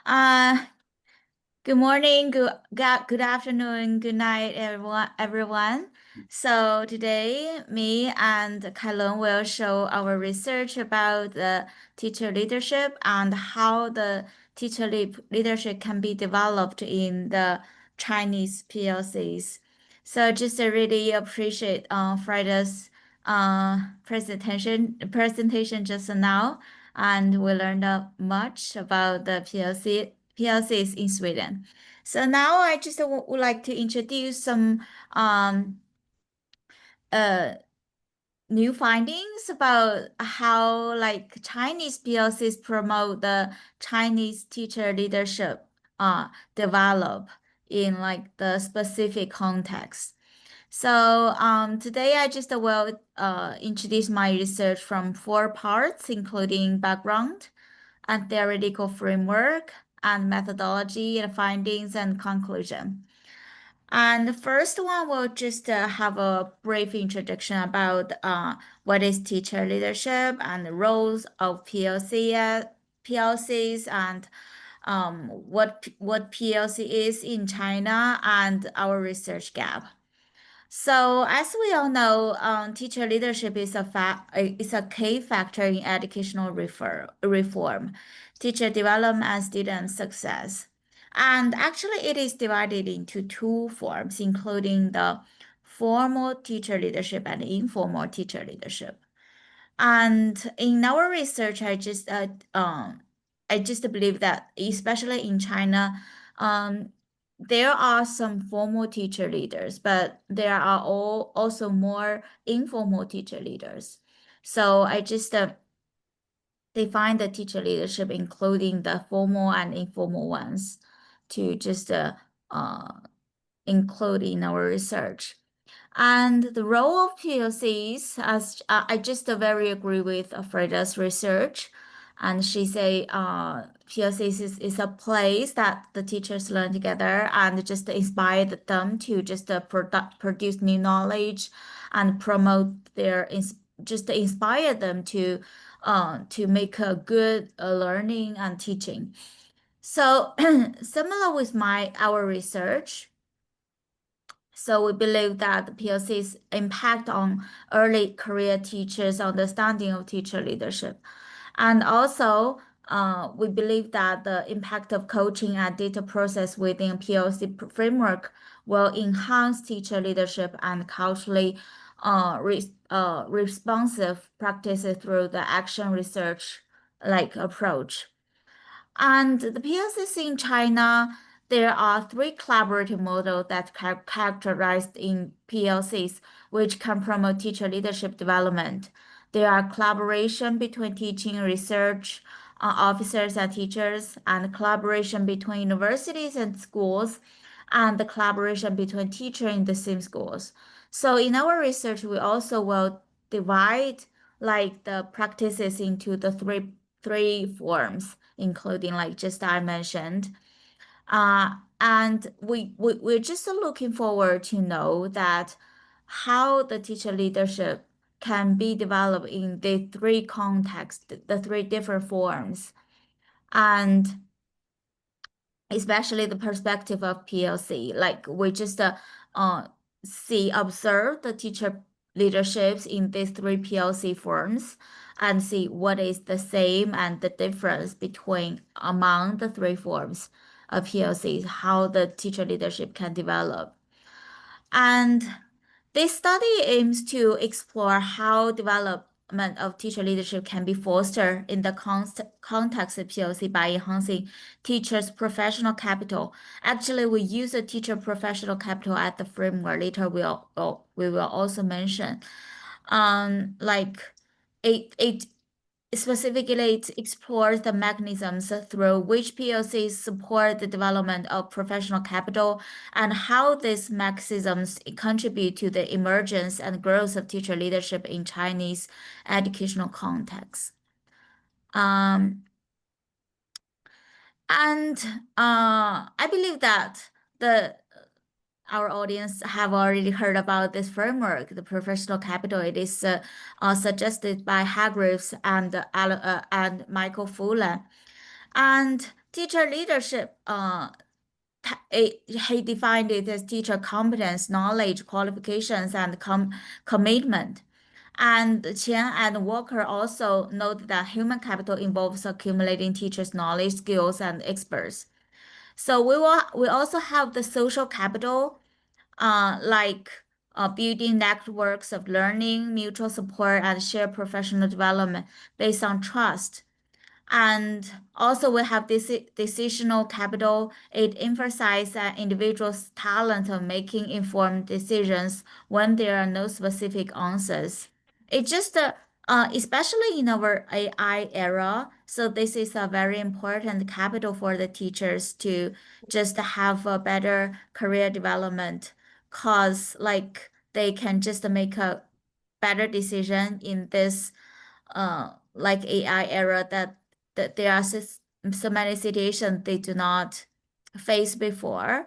Uh, Good morning, good afternoon, good night, everyone. So today, me and Kailun will show our research about the teacher leadership and how the leadership can be developed in the Chinese PLCs. So just really appreciate Friday's presentation just now, and we learned much about the PLCs in Sweden. So now I just would like to introduce some um, uh, new findings about how like Chinese PLCs promote the Chinese teacher leadership develop in like the specific context. So today I just will introduce my research from four parts, including background and theoretical framework and methodology and findings and conclusion. And the first one will just have a brief introduction about what is teacher leadership and the roles of PLCs and what PLC is in China and our research gap. So, as we all know, teacher leadership is a key factor in educational reform, teacher development, and student success. And actually, it is divided into two forms, including the formal teacher leadership and informal teacher leadership. And in our research, I just believe that, especially in China, there are some formal teacher leaders, but there are also more informal teacher leaders. So I just define the teacher leadership, including the formal and informal ones, to just uh, include in our research. And the role of PLCs, as I just very agree with Freda's research, and she say PLCs is a place that the teachers learn together and just inspire them to just produce new knowledge and promote just inspire them to make a good learning and teaching. So similar with our research. So we believe that the PLC's impact on early career teachers' understanding of teacher leadership. And also, we believe that the impact of coaching and data process within PLC framework will enhance teacher leadership and culturally responsive practices through the action research like approach. And the PLCs in China, there are three collaborative models that characterized in PLCs, which can promote teacher leadership development. There are collaboration between teaching and research officers and teachers, and collaboration between universities and schools, and the collaboration between teachers in the same schools. So in our research, we also will divide like the practices into the three forms, including like just I mentioned. And we're just looking forward to know that how the teacher leadership can be developed in the three contexts, the three different forms, and especially the perspective of PLC. Like we just observe the teacher leaderships in these three PLC forms and see what is the same and the difference between among the three forms of PLCs, how the teacher leadership can develop. And this study aims to explore how development of teacher leadership can be fostered in the context of PLC by enhancing teachers' professional capital. Actually, we use a teacher professional capital at the framework. Later, we will also mention. Like it specifically, it explores the mechanisms through which PLCs support the development of professional capital and how these mechanisms contribute to the emergence and growth of teacher leadership in Chinese educational context. Um, and I believe that the our audience have already heard about this framework, the professional capital. It is suggested by Hargreaves and Michael Fuller. And Teacher leadership, he defined it as teacher competence, knowledge, qualifications, and commitment. And Qian and Walker also note that human capital involves accumulating teachers' knowledge, skills, and experts. So we also have the social capital, like building networks of learning, mutual support, and shared professional development based on trust. And also we have this decisional capital. It emphasizes an individual's talent of making informed decisions when there are no specific answers. It just especially in our AI era, so this is a very important capital for the teachers to just have a better career development, cause like they can just make a better decision in this like AI era that there are so many situations they do not face before.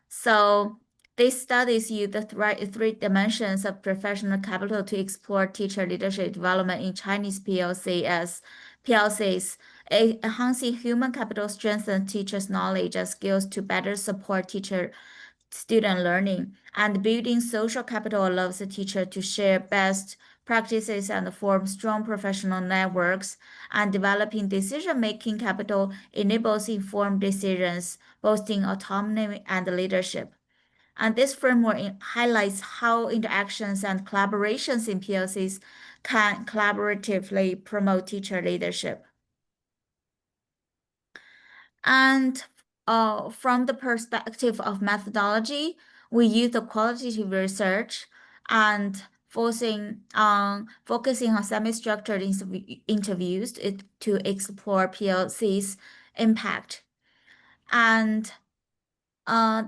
So these studies use the three dimensions of professional capital to explore teacher leadership development in Chinese PLC as PLCs. Enhancing human capital strengthens teachers' knowledge and skills to better support teacher student learning, and building social capital allows the teacher to share best practices and form strong professional networks, and developing decision-making capital enables informed decisions, boosting autonomy and leadership. And this framework highlights how interactions and collaborations in PLCs can collaboratively promote teacher leadership. And from the perspective of methodology, we use the qualitative research and focusing on semi-structured interviews to explore PLC's impact. And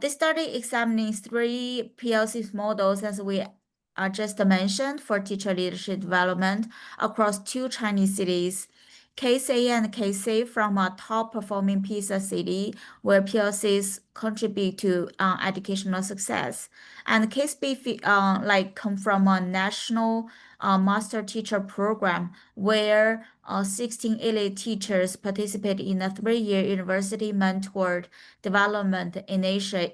this study examines three PLC models, as we just mentioned, for teacher leadership development across two Chinese cities, KC and KC from a top-performing pizza city where PLCs contribute to educational success, and KSB like come from a national master teacher program where 16 elite teachers participate in a 3-year university mentored development initiation.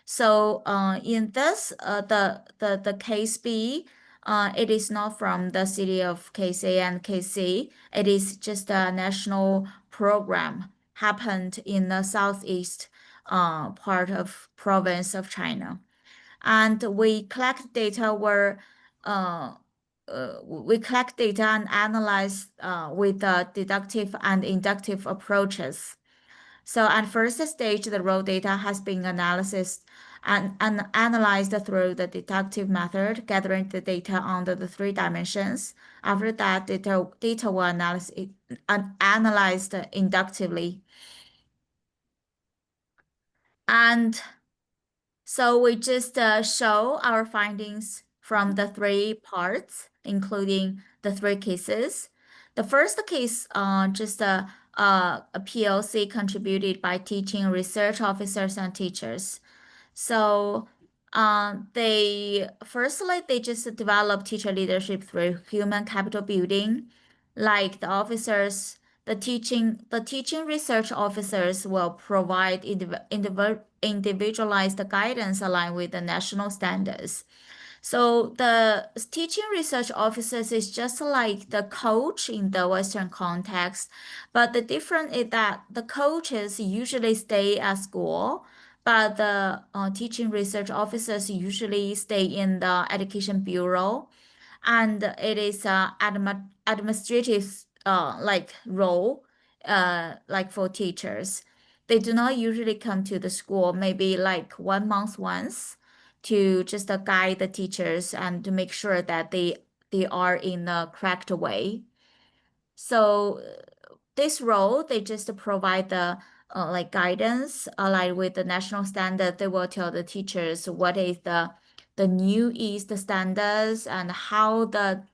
So in this, the case B, it is not from the city of KC and KC. It is just a national program happened in the southeast part of province of China. And uh, we collect data and analyze with deductive and inductive approaches. So at first stage, the raw data has been and analyzed through the deductive method, gathering the data under the 3 dimensions. After that, data were analyzed inductively. And so we just show our findings from the 3 parts, including the 3 cases. The first case, just a PLC contributed by teaching research officers and teachers. So they just develop teacher leadership through human capital building, like the teaching research officers will provide individualized guidance aligned with the national standards. So the teaching research officers is just like the coach in the Western context, but the difference is that the coaches usually stay at school, but the teaching research officers usually stay in the education bureau, and it is a administrative like role like for teachers. They do not usually come to the school, maybe like 1 month once to just guide the teachers and to make sure that they are in the correct way. So this role, they just provide the like guidance aligned with the national standard. They will tell the teachers what is the new East standards and how the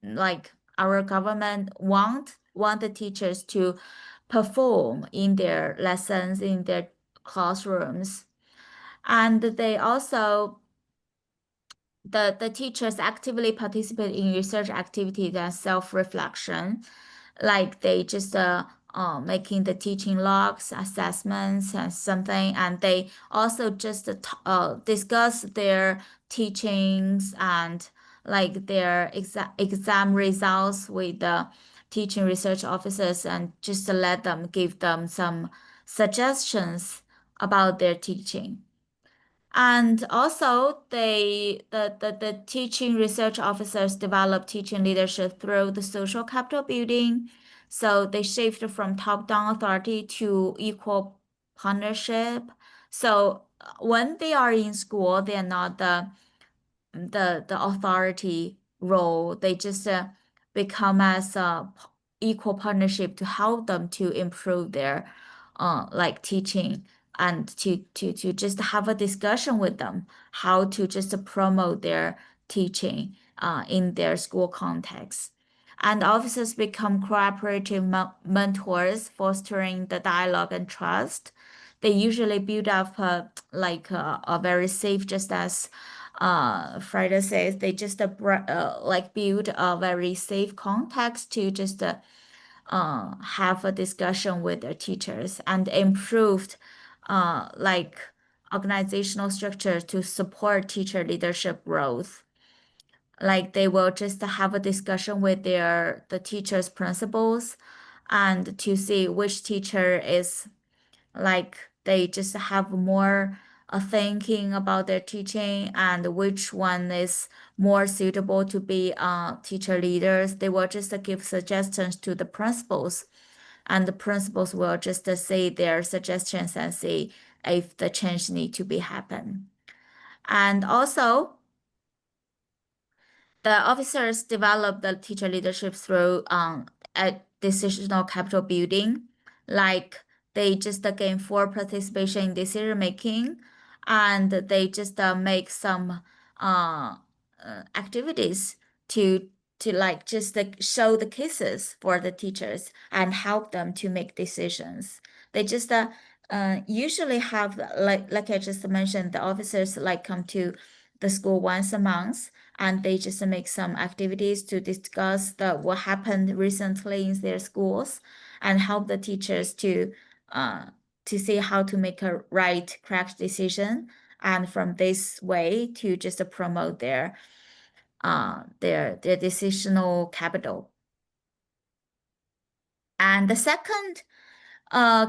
like our government want the teachers to perform in their lessons in their classrooms. And they also the teachers actively participate in research activities and self-reflection. Like they just making the teaching logs, assessments, and something. And they also just discuss their teachings and like their exam results with the teaching research officers and just to let them give them some suggestions about their teaching. And also, the teaching research officers develop teaching leadership through the social capital building. So they shift from top-down authority to equal partnership. So when they are in school, they are not the authority role. They just become as a equal partnership to help them to improve their like teaching and to just have a discussion with them how to just promote their teaching in their school context. And officers become cooperative mentors, fostering the dialogue and trust. They usually build up a very safe, just as Frida says, they just like build a very safe context to just have a discussion with their teachers and improved like organizational structure to support teacher leadership growth. Like they will just have a discussion with the teachers' principals and to see which teacher is like they just have more thinking about their teaching and which one is more suitable to be teacher leaders. They will just give suggestions to the principals, and the principals will just say their suggestions and see if the change need to be happen. And also, the officers develop the teacher leadership through a decisional capital building, like they just gain for participation in decision making, and they just make some activities to like just show the cases for the teachers and help them to make decisions. They just usually have like I just mentioned, the officers like come to the school once a month and they just make some activities to discuss what happened recently in their schools and help the teachers uh, to see how to make a right, correct decision. And from this way to just promote their decisional capital. And the second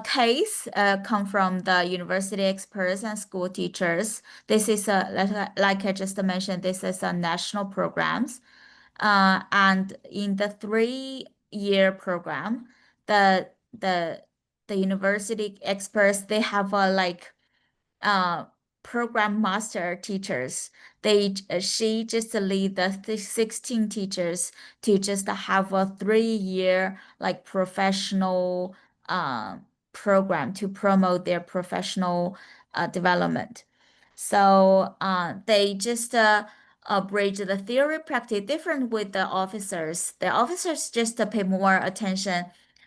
case come from the university experts and school teachers. This is like I just mentioned, this is a national programs. And in the 3-year program, the the the university experts they have a like uh program master teachers. She just lead the 16 teachers to just have a 3-year like professional uh program to promote their professional development. So they just bridge the theory practice different with the officers. The officers just pay more attention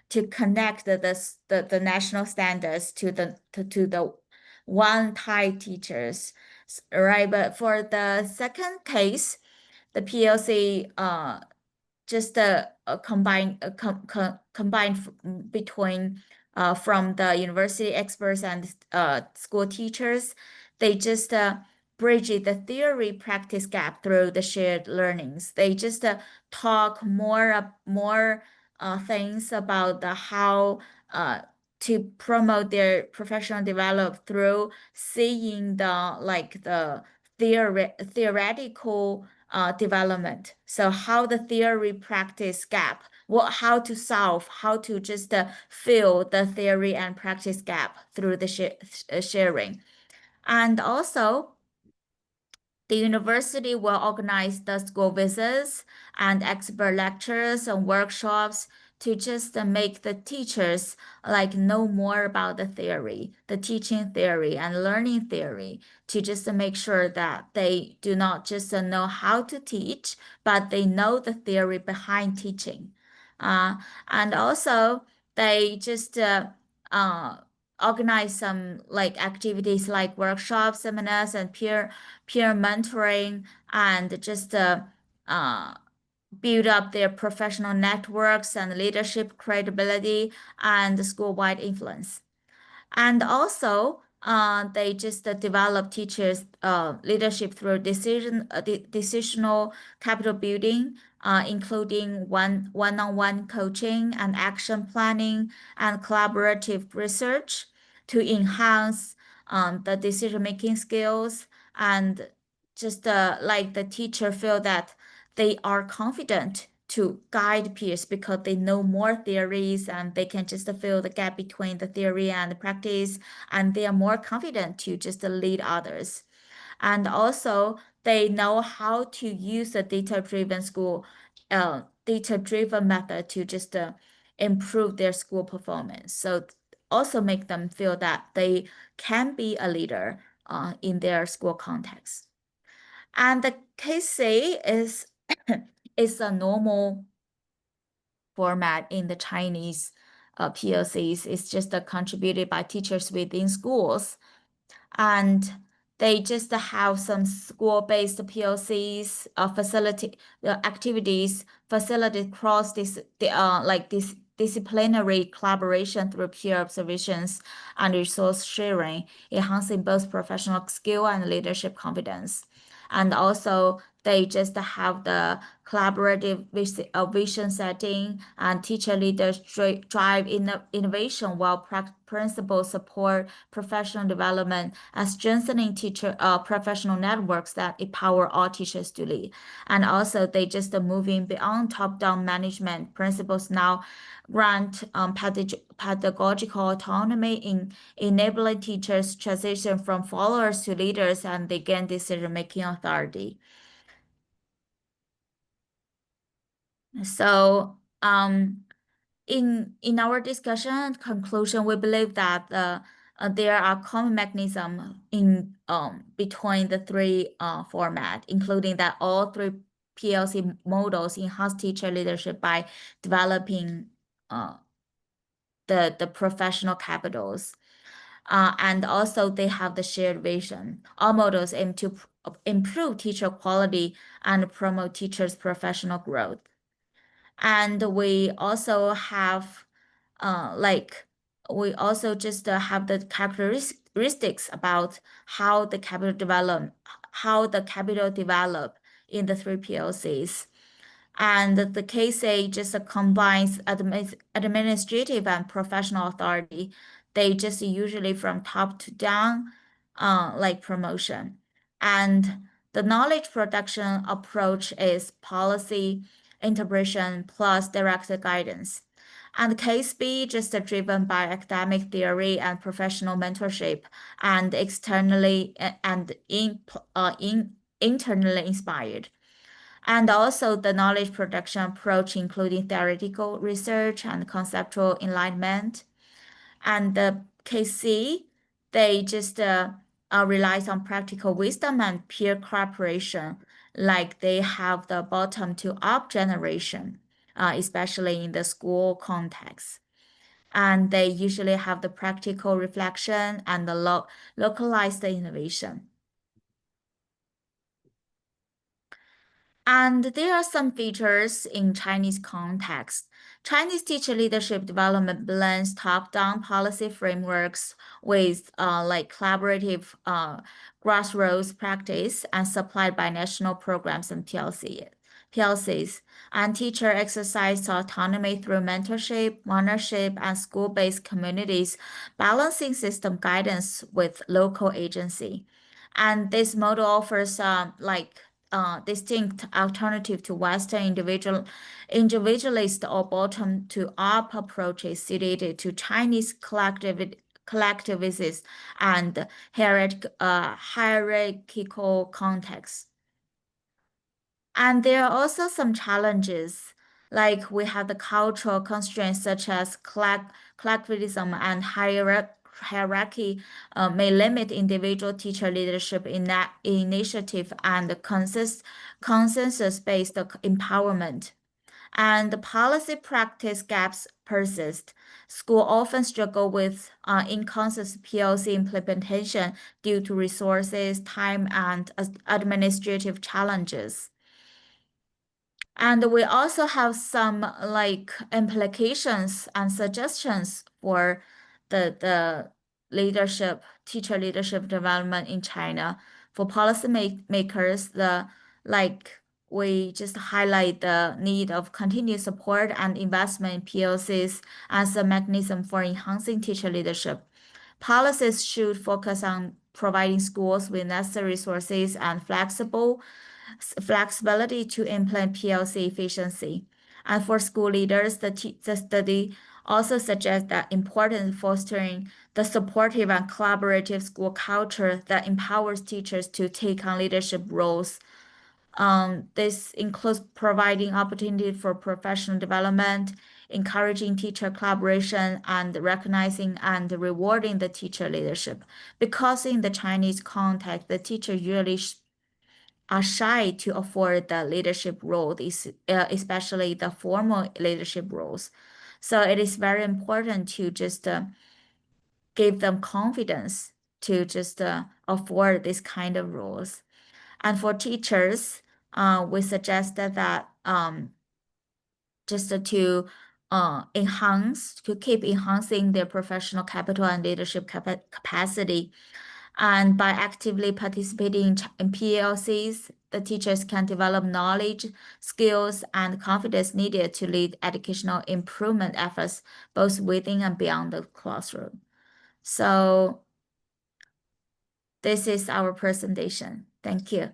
to connect the national standards to the one Thai teachers, right? But for the second case, the PLC just combine between from the university experts and school teachers. They just bridge the theory practice gap through the shared learnings. They just talk more things about how to promote their professional develop through seeing the theoretical development. So how the theory practice gap, how to solve, how to just fill the theory and practice gap through the sharing. And also, the university will organize the school visits and expert lectures and workshops to just make the teachers like know more about the theory, the teaching theory and learning theory, to just make sure that they do not just know how to teach, but they know the theory behind teaching. Uh, and also they just uh, organize some like activities like workshops, seminars, and peer mentoring and just uh, build up their professional networks and leadership credibility and school-wide influence. And also, they just develop teachers' leadership through decisional capital building, including one-on-one coaching and action planning and collaborative research to enhance the decision-making skills and just like the teacher feel that they are confident to guide peers because they know more theories and they can just fill the gap between the theory and the practice, and they are more confident to just lead others. And also, they know how to use the data-driven method to just improve their school performance. So also make them feel that they can be a leader in their school context. And the case C is is a normal format in the Chinese PLCs. It's just contributed by teachers within schools. And they just have some school-based PLCs, facility activities, facilitate cross this disciplinary collaboration through peer observations and resource sharing, enhancing both professional skill and leadership confidence. And also, they just have the collaborative vision setting and teacher leaders drive innovation while principals support professional development and strengthening teacher professional networks that empower all teachers to lead. And also, they just moving beyond top-down management. Principals now grant pedagogical autonomy in enabling teachers transition from followers to leaders, and they gain decision-making authority. So, in our discussion and conclusion, we believe that there are common mechanisms in between the three format, including that all three PLC models enhance teacher leadership by developing the professional capitals. And also they have the shared vision. All models aim to improve teacher quality and promote teachers' professional growth. And we also have we also just have the characteristics about how the capital develop in the three PLCs. And the KSA just combines administrative and professional authority. They just usually from top to down, like promotion. And the knowledge production approach is policy interpretation plus direct guidance. And case B just driven by academic theory and professional mentorship and externally and internally inspired. And also the knowledge production approach, including theoretical research and conceptual enlightenment. And the KC, they just relies on practical wisdom and peer cooperation, like they have the bottom to up generation, especially in the school context. And they usually have the practical reflection and the localized innovation. And there are some features in Chinese context. Chinese teacher leadership development blends top-down policy frameworks with like collaborative grassroots practice and supplied by national programs and PLCs. And teacher exercise autonomy through mentorship, ownership, and school-based communities, balancing system guidance with local agency. And this model offers distinct alternative to Western individualist or bottom-to-up approaches suited to Chinese collectivist and hierarchical contexts. And there are also some challenges, like we have the cultural constraints such as collectivism and hierarchy may limit individual teacher leadership in that initiative and consensus-based empowerment. And the policy practice gaps persist. Schools often struggle with inconsistent PLC implementation due to resources, time, and administrative challenges. And we also have some like implications and suggestions for the leadership, teacher leadership development in China. For policy makers, like we just highlight the need of continued support and investment in PLCs as a mechanism for enhancing teacher leadership. Policies should focus on providing schools with necessary resources and flexibility to implement PLC efficiency. And for school leaders, the study also suggests that important fostering the supportive and collaborative school culture that empowers teachers to take on leadership roles. This includes providing opportunity for professional development, encouraging teacher collaboration, and recognizing and rewarding the teacher leadership. Because in the Chinese context, the teacher usually are shy to afford the leadership role, especially the formal leadership roles. So it is very important to just give them confidence to just afford this kind of roles. And for teachers, we suggest that just to keep enhancing their professional capital and leadership capacity. And by actively participating in PLCs, the teachers can develop knowledge, skills, and confidence needed to lead educational improvement efforts both within and beyond the classroom. So this is our presentation. Thank you.